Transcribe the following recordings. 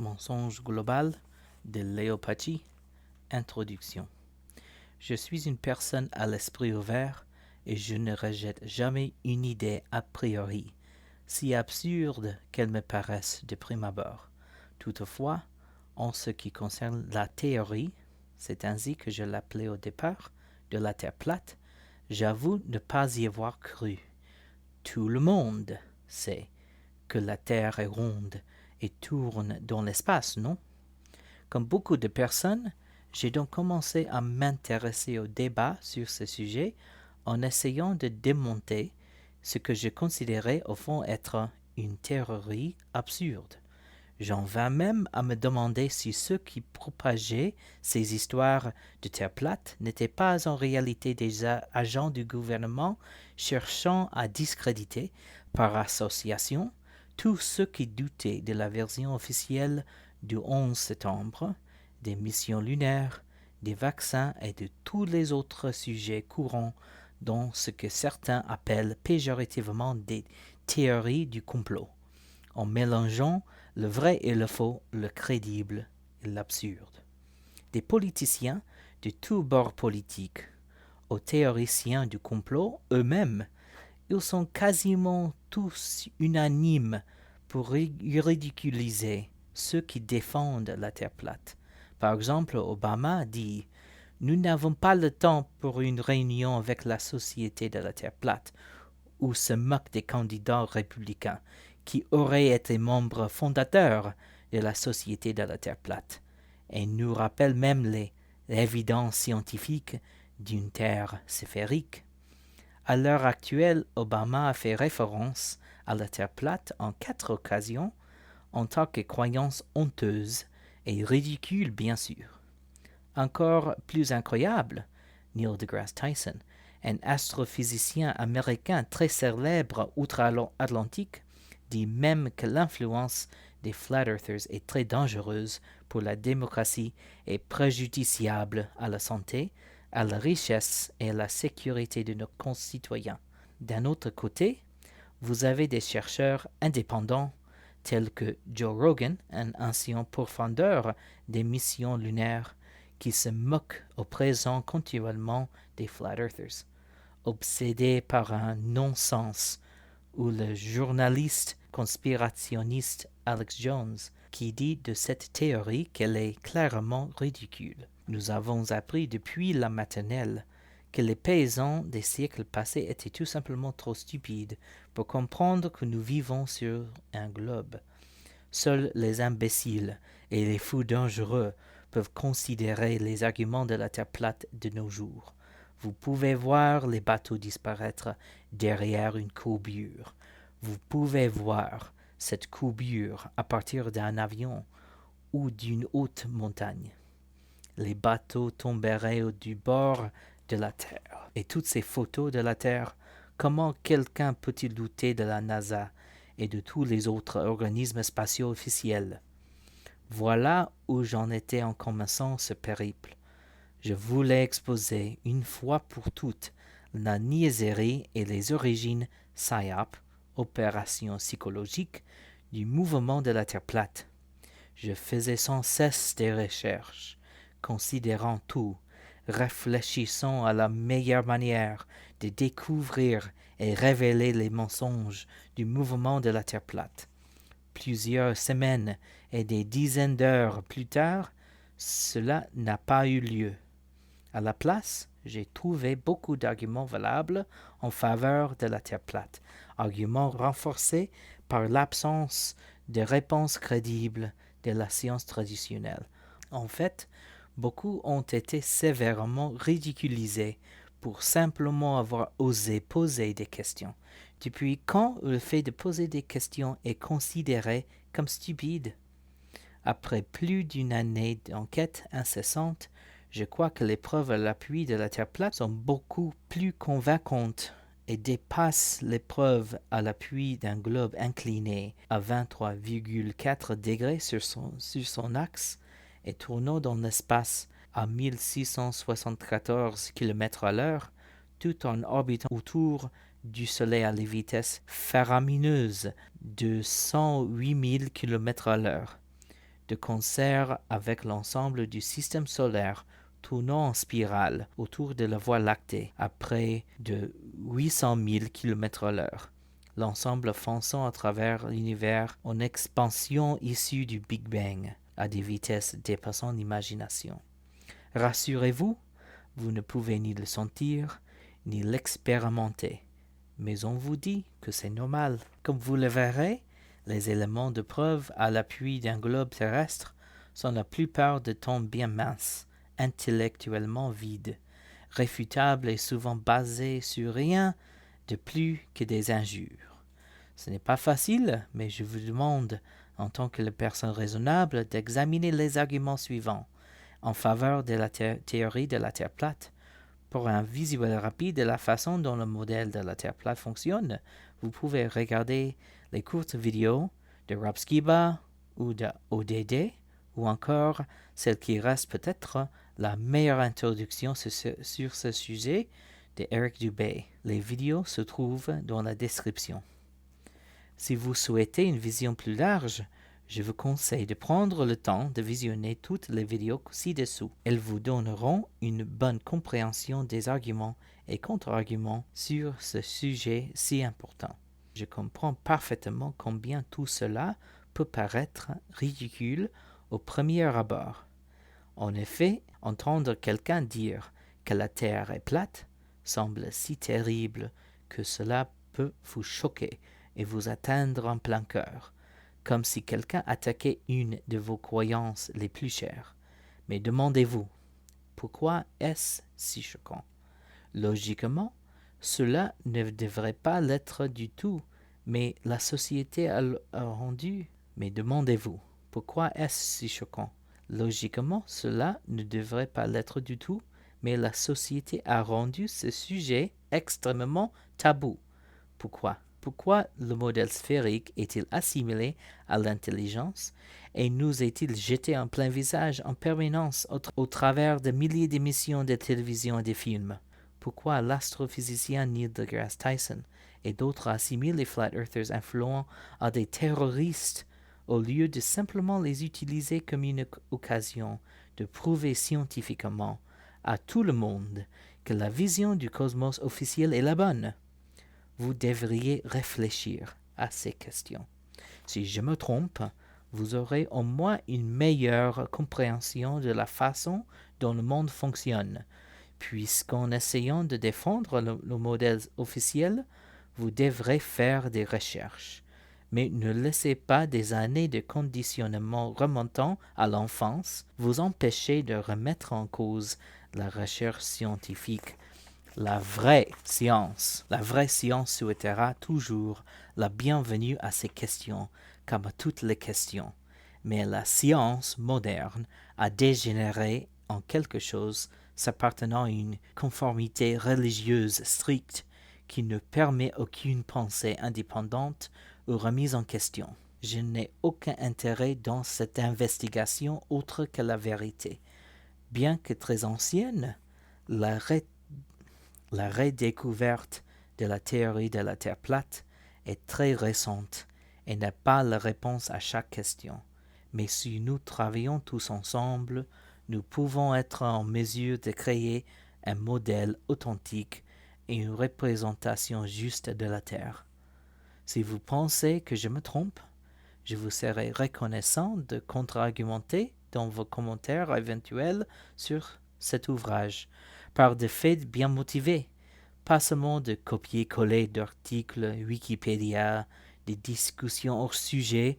Mensonge global de Léo Paci. Introduction. Je suis une personne à l'esprit ouvert et je ne rejette jamais une idée a priori, si absurde qu'elle me paraisse de prime abord. Toutefois, en ce qui concerne la théorie, c'est ainsi que je l'appelais au départ, de la Terre plate, j'avoue ne pas y avoir cru. Tout le monde sait que la Terre est ronde et tourne dans l'espace, non? Comme beaucoup de personnes, j'ai donc commencé à m'intéresser au débat sur ce sujet en essayant de démonter ce que je considérais au fond être une théorie absurde. J'en vins même à me demander si ceux qui propageaient ces histoires de terre plate n'étaient pas en réalité des agents du gouvernement cherchant à discréditer, par association, tous ceux qui doutaient de la version officielle du 11 septembre, des missions lunaires, des vaccins et de tous les autres sujets courants dont ce que certains appellent péjorativement des théories du complot, en mélangeant le vrai et le faux, le crédible et l'absurde. Des politiciens de tous bords politiques aux théoriciens du complot eux-mêmes, ils sont quasiment tous unanimes pour ridiculiser ceux qui défendent la Terre plate. Par exemple, Obama dit « Nous n'avons pas le temps pour une réunion avec la Société de la Terre plate » ou se moque des candidats républicains qui auraient été membres fondateurs de la Société de la Terre plate, et nous rappelle même les évidences scientifiques d'une Terre sphérique. À l'heure actuelle, Obama a fait référence à la Terre plate en 4 occasions en tant que croyance honteuse et ridicule bien sûr. Encore plus incroyable, Neil deGrasse Tyson, un astrophysicien américain très célèbre outre-Atlantique, dit même que l'influence des Flat Earthers est très dangereuse pour la démocratie et préjudiciable à la santé, à la richesse et à la sécurité de nos concitoyens. D'un autre côté, vous avez des chercheurs indépendants tels que Joe Rogan, un ancien pourfendeur des missions lunaires, qui se moquent au présent continuellement des Flat Earthers, obsédés par un non-sens, ou le journaliste conspirationniste Alex Jones, qui dit de cette théorie qu'elle est clairement ridicule. Nous avons appris depuis la maternelle que les paysans des siècles passés étaient tout simplement trop stupides pour comprendre que nous vivons sur un globe. Seuls les imbéciles et les fous dangereux peuvent considérer les arguments de la Terre plate de nos jours. Vous pouvez voir les bateaux disparaître derrière une courbure. Vous pouvez voir cette courbure à partir d'un avion ou d'une haute montagne. Les bateaux tomberaient du bord de la Terre. Et toutes ces photos de la Terre, comment quelqu'un peut-il douter de la NASA et de tous les autres organismes spatiaux officiels? Voilà où j'en étais en commençant ce périple. Je voulais exposer une fois pour toutes la niaiserie et les origines PSYOP, opération psychologique, du mouvement de la Terre plate. Je faisais sans cesse des recherches, considérant tout, réfléchissant à la meilleure manière de découvrir et révéler les mensonges du mouvement de la Terre plate. Plusieurs semaines et des dizaines d'heures plus tard, cela n'a pas eu lieu. À la place, j'ai trouvé beaucoup d'arguments valables en faveur de la Terre plate, arguments renforcés par l'absence de réponses crédibles de la science traditionnelle. En fait, beaucoup ont été sévèrement ridiculisés pour simplement avoir osé poser des questions. Depuis quand le fait de poser des questions est considéré comme stupide? Après plus d'une année d'enquête incessante, je crois que les preuves à l'appui de la Terre plate sont beaucoup plus convaincantes et dépassent les preuves à l'appui d'un globe incliné à 23,4 degrés sur son axe et tournant dans l'espace à 1674 km à l'heure, tout en orbitant autour du Soleil à des vitesses faramineuses de 108 000 km à l'heure. de concert avec l'ensemble du système solaire tournant en spirale autour de la Voie lactée à près de 800 000 km/h, l'ensemble fonçant à travers l'univers en expansion issue du Big Bang à des vitesses dépassant l'imagination. Rassurez-vous, vous ne pouvez ni le sentir, ni l'expérimenter, mais on vous dit que c'est normal. Comme vous le verrez, les éléments de preuve à l'appui d'un globe terrestre sont la plupart du temps bien minces, intellectuellement vides, réfutables et souvent basés sur rien de plus que des injures. Ce n'est pas facile, mais je vous demande, en tant que personne raisonnable, d'examiner les arguments suivants en faveur de la théorie de la Terre plate. Pour un visuel rapide de la façon dont le modèle de la Terre plate fonctionne, vous pouvez regarder les courtes vidéos de Rob Skiba ou de ODD, ou encore celle qui reste peut-être la meilleure introduction sur ce sujet de Eric Dubé. Les vidéos se trouvent dans la description. Si vous souhaitez une vision plus large, je vous conseille de prendre le temps de visionner toutes les vidéos ci-dessous. Elles vous donneront une bonne compréhension des arguments et contre-arguments sur ce sujet si important. Je comprends parfaitement combien tout cela peut paraître ridicule au premier abord. En effet, entendre quelqu'un dire que la Terre est plate semble si terrible que cela peut vous choquer et vous atteindre en plein cœur, comme si quelqu'un attaquait une de vos croyances les plus chères. Mais demandez-vous, pourquoi est-ce si choquant? Logiquement, cela ne devrait pas l'être du tout, mais la société a rendu. Mais demandez-vous, pourquoi est-ce si choquant? Logiquement, cela ne devrait pas l'être du tout, mais la société a rendu ce sujet extrêmement tabou. Pourquoi? Pourquoi le modèle sphérique est-il assimilé à l'intelligence et nous est-il jeté en plein visage en permanence au travers de milliers d'émissions de télévision et de films? Pourquoi l'astrophysicien Neil deGrasse Tyson et d'autres assimilent les flat earthers influents à des terroristes au lieu de simplement les utiliser comme une occasion de prouver scientifiquement à tout le monde que la vision du cosmos officiel est la bonne? Vous devriez réfléchir à ces questions. Si je me trompe, vous aurez au moins une meilleure compréhension de la façon dont le monde fonctionne, puisqu'en essayant de défendre le modèle officiel, vous devrez faire des recherches. Mais ne laissez pas des années de conditionnement remontant à l'enfance vous empêcher de remettre en cause la recherche scientifique. La vraie science souhaitera toujours la bienvenue à ces questions, comme à toutes les questions. Mais la science moderne a dégénéré en quelque chose s'appartenant à une conformité religieuse stricte qui ne permet aucune pensée indépendante ou remise en question. Je n'ai aucun intérêt dans cette investigation autre que la vérité. Bien que très ancienne, la redécouverte de la théorie de la Terre plate est très récente et n'est pas la réponse à chaque question. Mais si nous travaillons tous ensemble, nous pouvons être en mesure de créer un modèle authentique et une représentation juste de la Terre. Si vous pensez que je me trompe, je vous serai reconnaissant de contre-argumenter dans vos commentaires éventuels sur cet ouvrage, par des faits bien motivés, pas seulement de copier-coller d'articles Wikipédia, des discussions hors sujet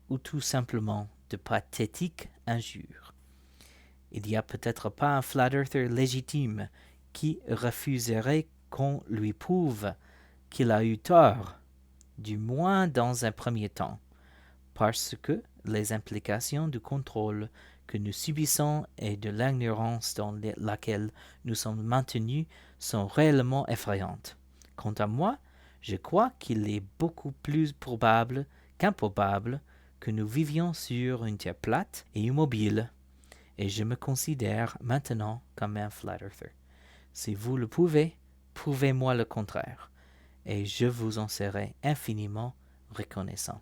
ou tout simplement de pathétiques injures. Il n'y a peut-être pas un flat earther légitime qui refuserait qu'on lui prouve qu'il a eu tort, du moins dans un premier temps, parce que les implications du contrôle que nous subissons et de l'ignorance dans laquelle nous sommes maintenus sont réellement effrayantes. Quant à moi, je crois qu'il est beaucoup plus probable qu'improbable que nous vivions sur une terre plate et immobile, et je me considère maintenant comme un flat earther. Si vous le pouvez, prouvez-moi le contraire, et je vous en serai infiniment reconnaissant.